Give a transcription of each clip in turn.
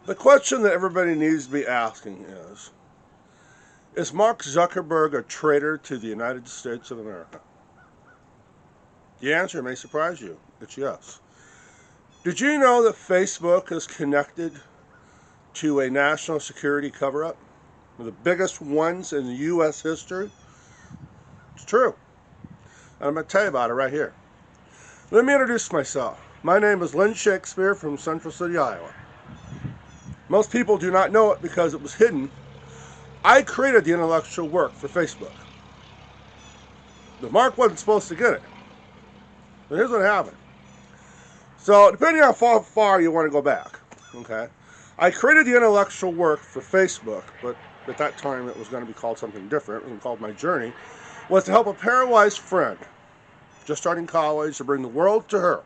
The question that everybody needs to be asking is Mark Zuckerberg a traitor to the United States of America? The answer may surprise you. It's yes. Did you know that Facebook is connected to a national security cover-up? One of the biggest ones in the U.S. history? It's true. And I'm going to tell you about it right here. Let me introduce myself. My name is Lynn Shakespeare from Central City, Iowa. Most people do not know it because it was hidden. I created the intellectual work for Facebook. But Mark wasn't supposed to get it. But here's what happened. So, depending on how far you want to go back, okay, I created the intellectual work for Facebook, but at that time it was going to be called something different. It was called My Journey, was to help a paralyzed friend just starting college to bring the world to her.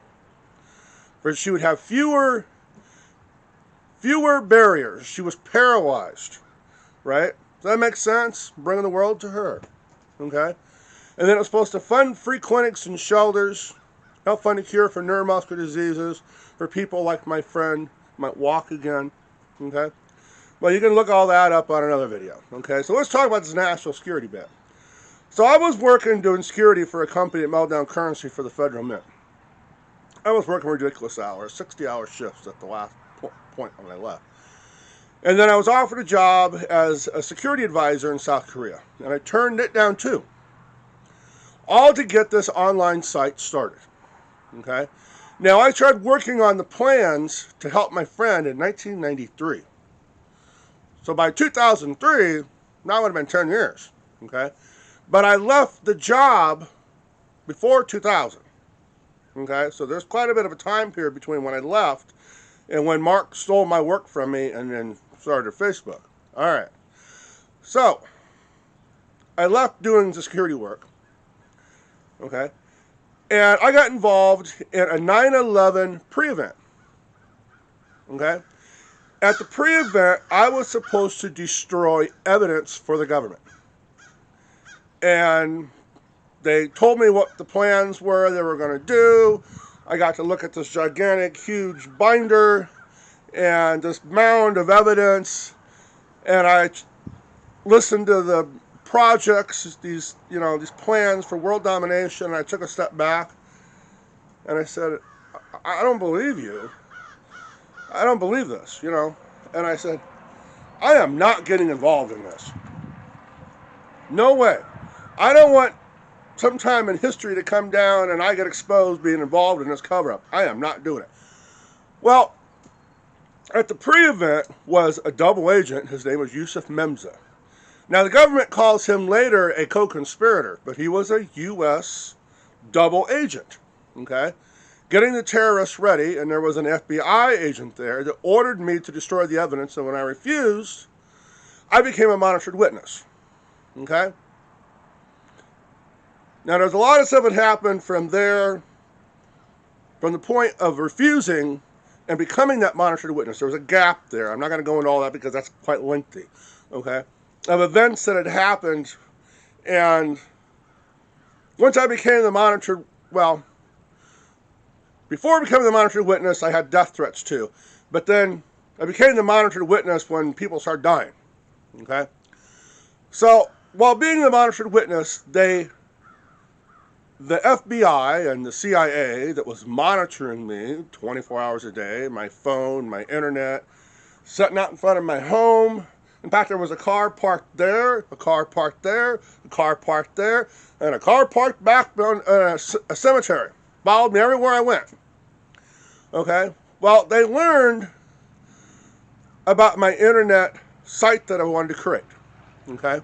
For she would have fewer barriers. She was paralyzed, right? Does that make sense? Bringing the world to her, okay? And then it was supposed to fund free clinics and shelters, help fund a cure for neuromuscular diseases for people like my friend might walk again, okay? Well, you can look all that up on another video, okay? So let's talk about this national security bit. So I was working doing security for a company that melted down currency for the federal mint. I was working ridiculous hours, 60-hour shifts at the last point when I left. And then I was offered a job as a security advisor in South Korea. And I turned it down too. All to get this online site started. Okay? Now I started working on the plans to help my friend in 1993. So by 2003, that would have been 10 years. Okay? But I left the job before 2000. Okay? So there's quite a bit of a time period between when I left and when Mark stole my work from me and then started Facebook. All right. So, I left doing the security work. Okay. And I got involved in a 9/11 pre-event. Okay. At the pre-event, I was supposed to destroy evidence for the government. And they told me what the plans were they were going to do. I got to look at this gigantic, huge binder and this mound of evidence, and I listened to the projects, these plans for world domination, and I took a step back, and I said, I don't believe you. I don't believe this, And I said, I am not getting involved in this. No way. I don't want sometime in history to come down and I get exposed being involved in this cover-up. I am not doing it. Well, at the pre-event was a double agent. His name was Yusuf Memza. Now, the government calls him later a co-conspirator, but he was a U.S. double agent, okay? Getting the terrorists ready, and there was an FBI agent there that ordered me to destroy the evidence, and when I refused, I became a monitored witness, okay? Now, there's a lot of stuff that happened from there, from the point of refusing and becoming that monitored witness. There was a gap there. I'm not going to go into all that because that's quite lengthy, okay, of events that had happened. And once I became the monitored, before becoming the monitored witness, I had death threats too. But then I became the monitored witness when people started dying, okay? So while being the monitored witness, the FBI and the CIA that was monitoring me 24 hours a day, my phone, my internet, sitting out in front of my home. In fact, there was a car parked there, a car parked there, a car parked there, and a car parked back on a cemetery. Followed me everywhere I went. Okay? Well, they learned about my internet site that I wanted to create. Okay?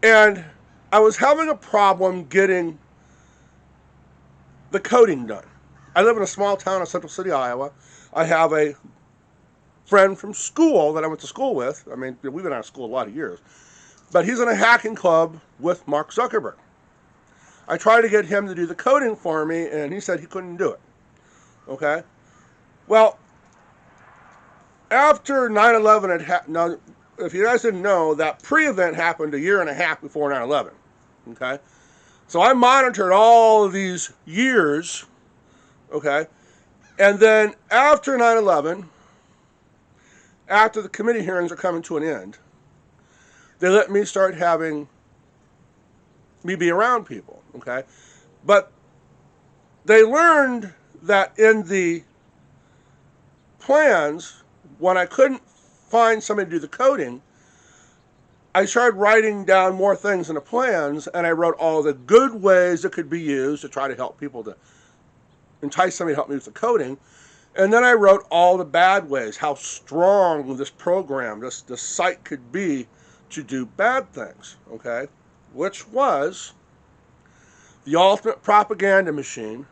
And I was having a problem getting the coding done. I live in a small town in Central City, Iowa. I have a friend from school that I went to school with. I mean, we've been out of school a lot of years. But he's in a hacking club with Mark Zuckerberg. I tried to get him to do the coding for me, and he said he couldn't do it. Okay? Well, after 9/11 had happened, now, if you guys didn't know, that pre-event happened a year and a half before 9/11. Okay? So I monitored all of these years, okay? And then after 9/11, after the committee hearings are coming to an end, they let me start having me be around people, okay? But they learned that in the plans, when I couldn't find somebody to do the coding, I started writing down more things in the plans, and I wrote all the good ways that could be used to try to help people, to entice somebody to help me with the coding. And then I wrote all the bad ways, how strong this program, this site could be to do bad things, okay? Which was the ultimate propaganda machine,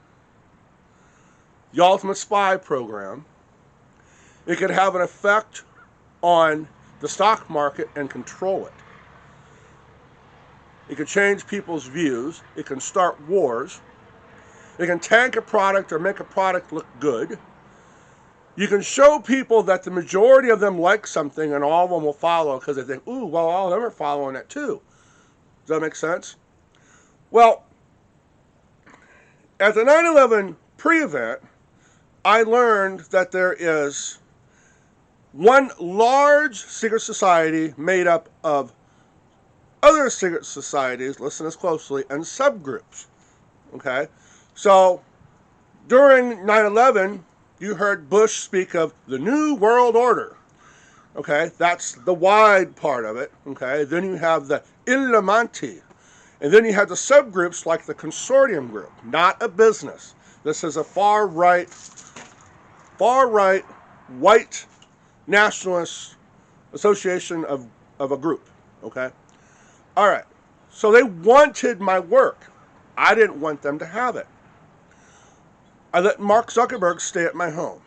the ultimate spy program. It could have an effect on the stock market and control it. It can change people's views. It can start wars. It can tank a product or make a product look good. You can show people that the majority of them like something and all of them will follow because they think, ooh, well, all of them are following it too. Does that make sense? Well, at the 9/11 pre-event, I learned that there is one large secret society made up of other secret societies, listen as closely, and subgroups. Okay? So, during 9/11, you heard Bush speak of the New World Order. Okay? That's the wide part of it. Okay? Then you have the Illuminati. And then you have the subgroups like the Consortium Group. Not a business. This is a far-right, white nationalist association of a group. Okay? All right. So they wanted my work. I didn't want them to have it. I let Mark Zuckerberg stay at my home.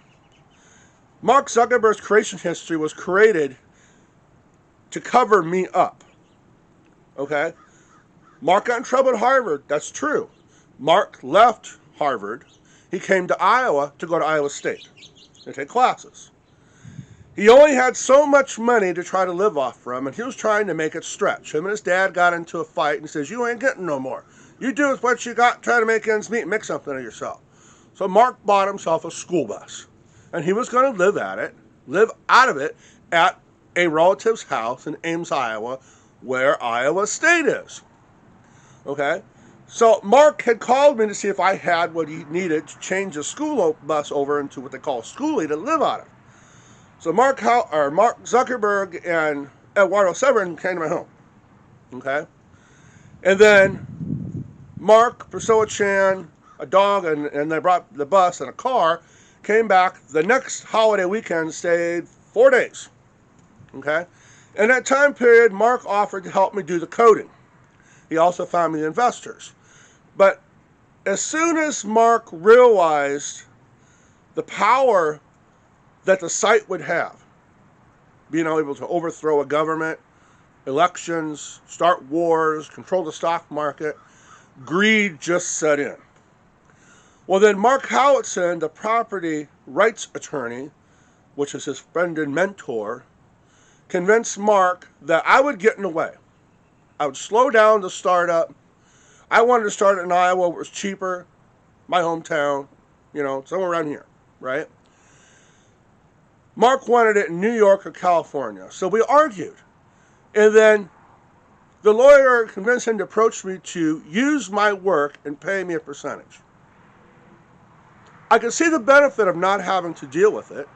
Mark Zuckerberg's creation history was created to cover me up. Okay? Mark got in trouble at Harvard. That's true. Mark left Harvard. He came to Iowa to go to Iowa State to take classes. He only had so much money to try to live off from, and he was trying to make it stretch. Him and his dad got into a fight, and he says, you ain't getting no more. You do with what you got, try to make ends meet and make something of yourself. So Mark bought himself a school bus, and he was going to live out of it at a relative's house in Ames, Iowa, where Iowa State is. Okay? So Mark had called me to see if I had what he needed to change the school bus over into what they call a schoolie to live out of. So Mark Zuckerberg and Eduardo Severin came to my home. Okay? And then Mark, Priscilla Chan, a dog, and they brought the bus and a car, came back the next holiday weekend, stayed 4 days. Okay? In that time period, Mark offered to help me do the coding. He also found me the investors. But as soon as Mark realized the power that the site would have, being able to overthrow a government, elections, start wars, control the stock market, greed just set in. Well, then Mark Howitson, the property rights attorney, which is his friend and mentor, convinced Mark that I would get in the way. I would slow down the startup. I wanted to start it in Iowa where it was cheaper, my hometown, somewhere around here, right? Mark wanted it in New York or California. So we argued. And then the lawyer convinced him to approach me to use my work and pay me a percentage. I could see the benefit of not having to deal with it.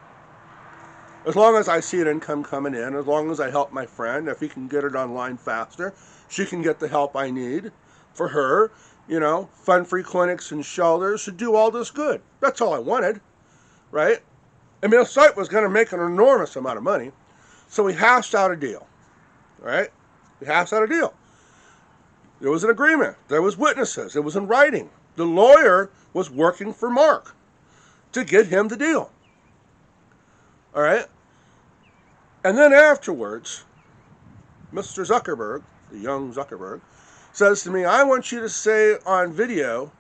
As long as I see an income coming in, as long as I help my friend, if he can get it online faster, she can get the help I need for her, fund-free clinics and shelters to do all this good. That's all I wanted, right? I mean, the site was going to make an enormous amount of money, so we hashed out a deal, right? We hashed out a deal. There was an agreement. There was witnesses. It was in writing. The lawyer was working for Mark to get him the deal, all right? And then afterwards, Mr. Zuckerberg, the young Zuckerberg, says to me, I want you to say on video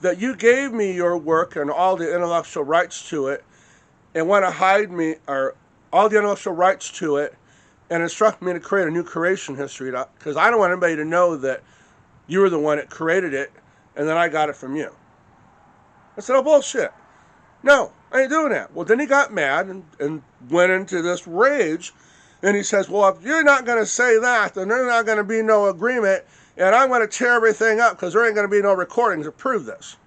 that you gave me your work and all the intellectual rights to it and want to hide me, or all the intellectual rights to it, and instruct me to create a new creation history, because I don't want anybody to know that you were the one that created it and then I got it from you. I said, oh, bullshit. No, I ain't doing that. Well, then he got mad and went into this rage. And he says, well, if you're not going to say that, then there's not going to be no agreement. And I'm going to tear everything up because there ain't going to be no recordings to prove this.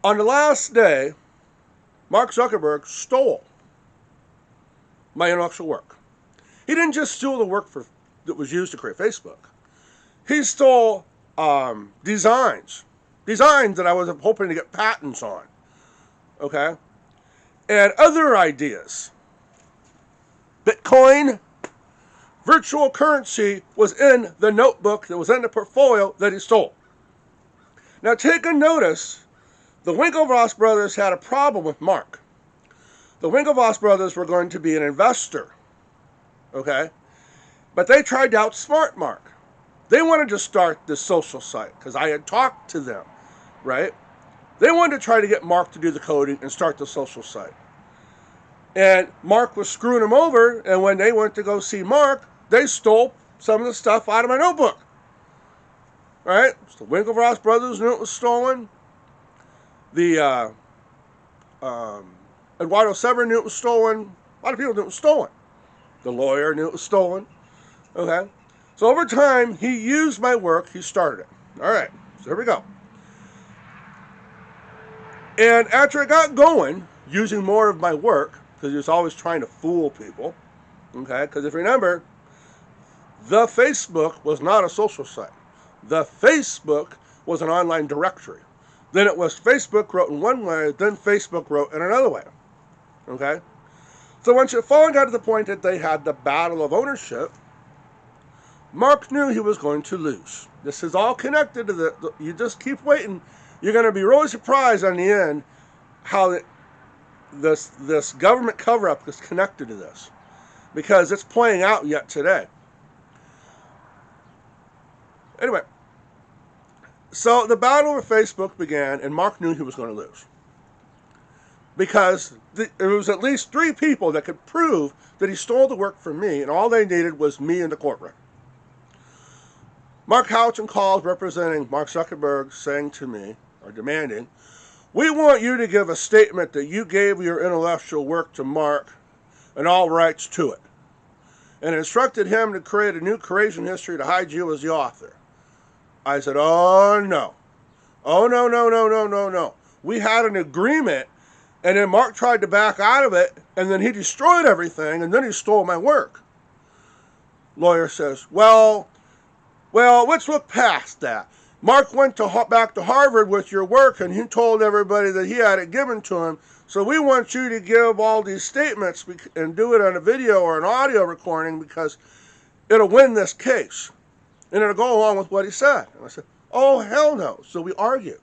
On the last day, Mark Zuckerberg stole my intellectual work. He didn't just steal the work that was used to create Facebook. He stole designs that I was hoping to get patents on, okay? And other ideas. Bitcoin, virtual currency was in the notebook that was in the portfolio that he stole. Now take a notice, the Winklevoss brothers had a problem with Mark. The Winklevoss brothers were going to be an investor, okay? But they tried to outsmart Mark. They wanted to start this social site because I had talked to them, right? They wanted to try to get Mark to do the coding and start the social site. And Mark was screwing them over, and when they went to go see Mark, they stole some of the stuff out of my notebook. Right? So the Winklevoss brothers knew it was stolen. The Eduardo Severn knew it was stolen. A lot of people knew it was stolen. The lawyer knew it was stolen. Okay? So over time, he used my work. He started it. All right. So here we go. And after I got going, using more of my work, because he was always trying to fool people, okay? Because if you remember, the Facebook was not a social site. The Facebook was an online directory. Then it was Facebook wrote in one way, then Facebook wrote in another way, okay? So once it finally got to the point that they had the battle of ownership, Mark knew he was going to lose. This is all connected to you just keep waiting. You're going to be really surprised on the end how this government cover-up is connected to this, because it's playing out yet today. Anyway, so the battle over Facebook began, and Mark knew he was going to lose, because there was at least 3 people that could prove that he stole the work from me, and all they needed was me in the courtroom. Mark Howitson called, representing Mark Zuckerberg, saying to me, or demanding, we want you to give a statement that you gave your intellectual work to Mark and all rights to it, and instructed him to create a new creation history to hide you as the author. I said, oh no. Oh no, no, no, no, no, no. We had an agreement, and then Mark tried to back out of it, and then he destroyed everything, and then he stole my work. Lawyer says, well, let's look past that. Mark went back to Harvard with your work, and he told everybody that he had it given to him. So we want you to give all these statements and do it on a video or an audio recording, because it'll win this case. And it'll go along with what he said. And I said, oh, hell no. So we argued.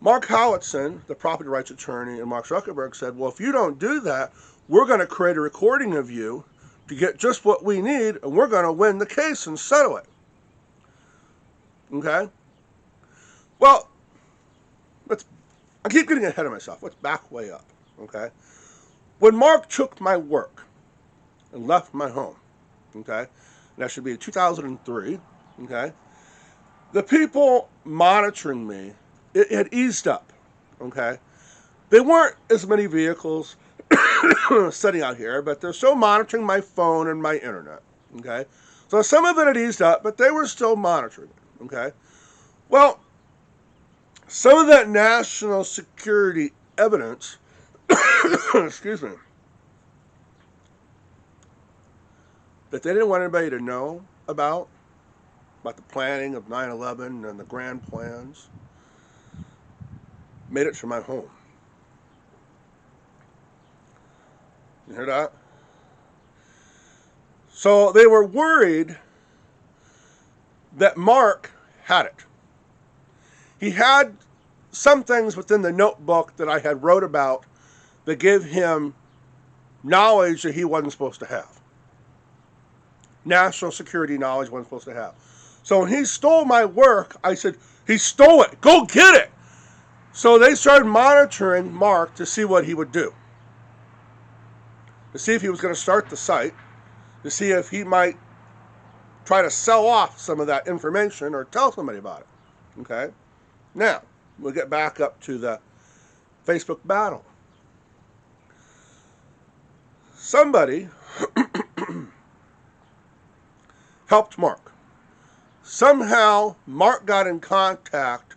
Mark Howitson, the property rights attorney, and Mark Zuckerberg said, well, if you don't do that, we're going to create a recording of you to get just what we need, and we're going to win the case and settle it. Okay? Well, I keep getting ahead of myself. Let's back way up. Okay? When Mark took my work and left my home, okay, and that should be 2003, okay, the people monitoring me, it had eased up, okay? There weren't as many vehicles sitting out here, but they're still monitoring my phone and my internet, okay? So some of it had eased up, but they were still monitoring it, okay? Well, some of that national security evidence, excuse me, that they didn't want anybody to know about the planning of 9/11 and the grand plans, made it to my home. You hear that? So they were worried that Mark had it. He had some things within the notebook that I had wrote about that gave him knowledge that he wasn't supposed to have. National security knowledge wasn't supposed to have. So when he stole my work, I said, he stole it. Go get it. So they started monitoring Mark to see what he would do. To see if he was going to start the site. To see if he might try to sell off some of that information or tell somebody about it. Okay? Now, we'll get back up to the Facebook battle. Somebody helped Mark. Somehow, Mark got in contact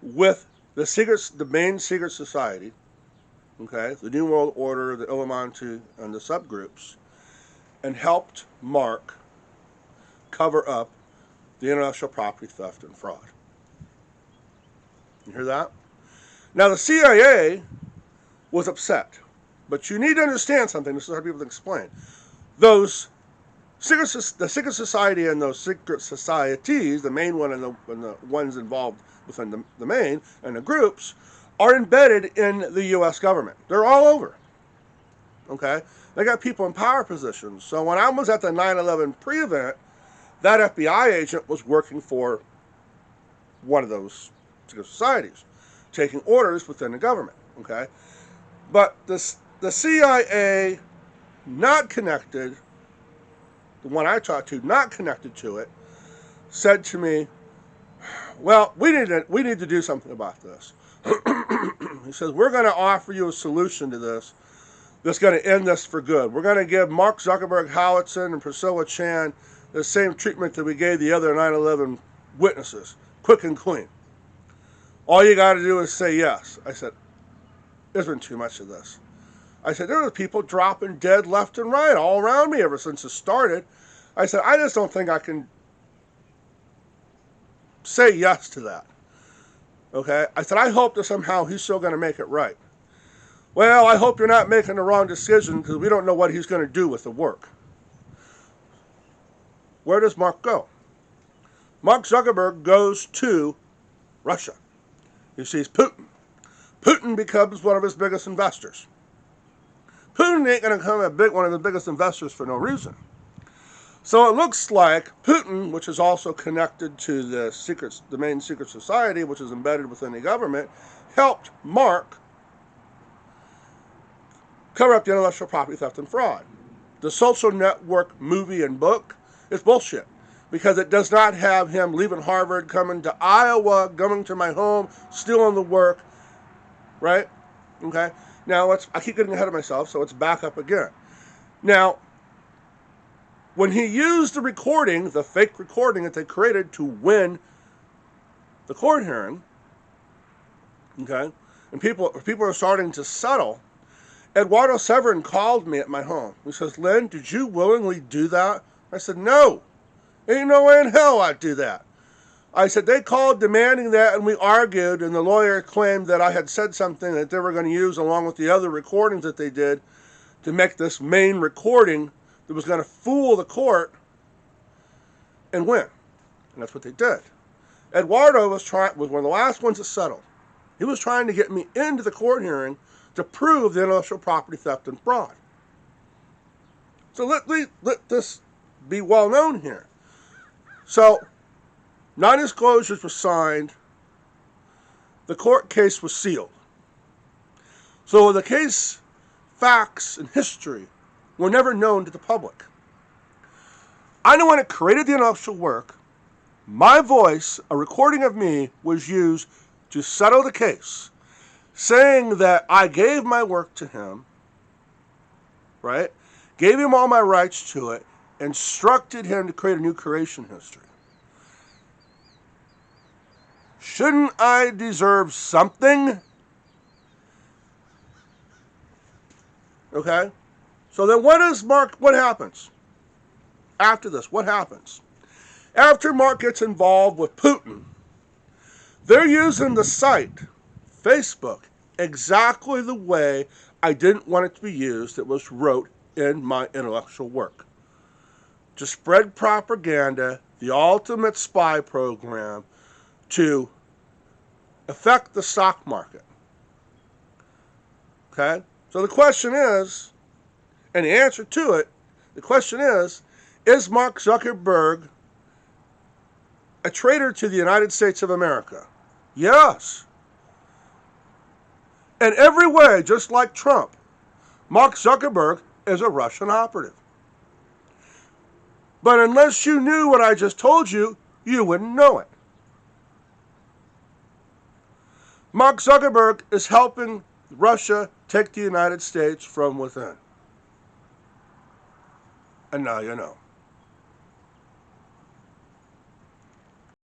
with the main secret society, okay, the New World Order, the Illuminati, and the subgroups, and helped Mark cover up the intellectual property theft and fraud. You hear that? Now, the CIA was upset, but you need to understand something. This is hard for people to explain. The secret society and those secret societies, the main one and the ones involved within the main and the groups, are embedded in the U.S. government. They're all over. Okay? They got people in power positions. So when I was at the 9/11 pre-event, that FBI agent was working for one of those secret societies, taking orders within the government. Okay? But the CIA, not connected, the one I talked to, not connected to it, said to me, well, we need to do something about this. He says, we're going to offer you a solution to this that's going to end this for good. We're going to give Mark Zuckerberg, Howitson, and Priscilla Chan the same treatment that we gave the other 9/11 witnesses, quick and clean. All you got to do is say yes. I said, there's been too much of this. I said, there were people dropping dead left and right all around me ever since it started. I said, I just don't think I can say yes to that. Okay? I said, I hope that somehow he's still going to make it right. Well, I hope you're not making the wrong decision because we don't know what he's going to do with the work. Where does Mark go? Mark Zuckerberg goes to Russia. He sees Putin. Putin becomes one of his biggest investors. Putin ain't going to become one of the biggest investors for no reason. So it looks like Putin, which is also connected to the main secret society, which is embedded within the government, helped Mark cover up the intellectual property theft and fraud. The Social Network movie and book is bullshit because it does not have him leaving Harvard, coming to Iowa, coming to my home, stealing the work, right? Okay? Now, I keep getting ahead of myself, so let's back up again. Now, when he used the recording, the fake recording that they created to win the court hearing, okay, and people are starting to settle, Eduardo Severin called me at my home. He says, Lynn, did you willingly do that? I said, no. Ain't no way in hell I'd do that. I said, they called demanding that, and we argued, and the lawyer claimed that I had said something that they were going to use along with the other recordings that they did to make this main recording that was going to fool the court and win. And that's what they did. Eduardo was one of the last ones that settled. He was trying to get me into the court hearing to prove the intellectual property theft and fraud. So let this be well known here. So, Nondisclosures were signed. The court case was sealed. So the case facts and history were never known to the public. I know when it created the intellectual work, my voice, a recording of me, was used to settle the case, saying that I gave my work to him, right? Gave him all my rights to it, instructed him to create a new creation history. Shouldn't I deserve something? Okay? So then what happens? After this, what happens? After Mark gets involved with Putin, they're using the site, Facebook, exactly the way I didn't want it to be used. It was wrote in my intellectual work. To spread propaganda, the ultimate spy program, to affect the stock market. Okay? So the question is, and the answer to it, the question is Mark Zuckerberg a traitor to the United States of America? Yes. In every way, just like Trump, Mark Zuckerberg is a Russian operative. But unless you knew what I just told you, you wouldn't know it. Mark Zuckerberg is helping Russia take the United States from within. And now you know.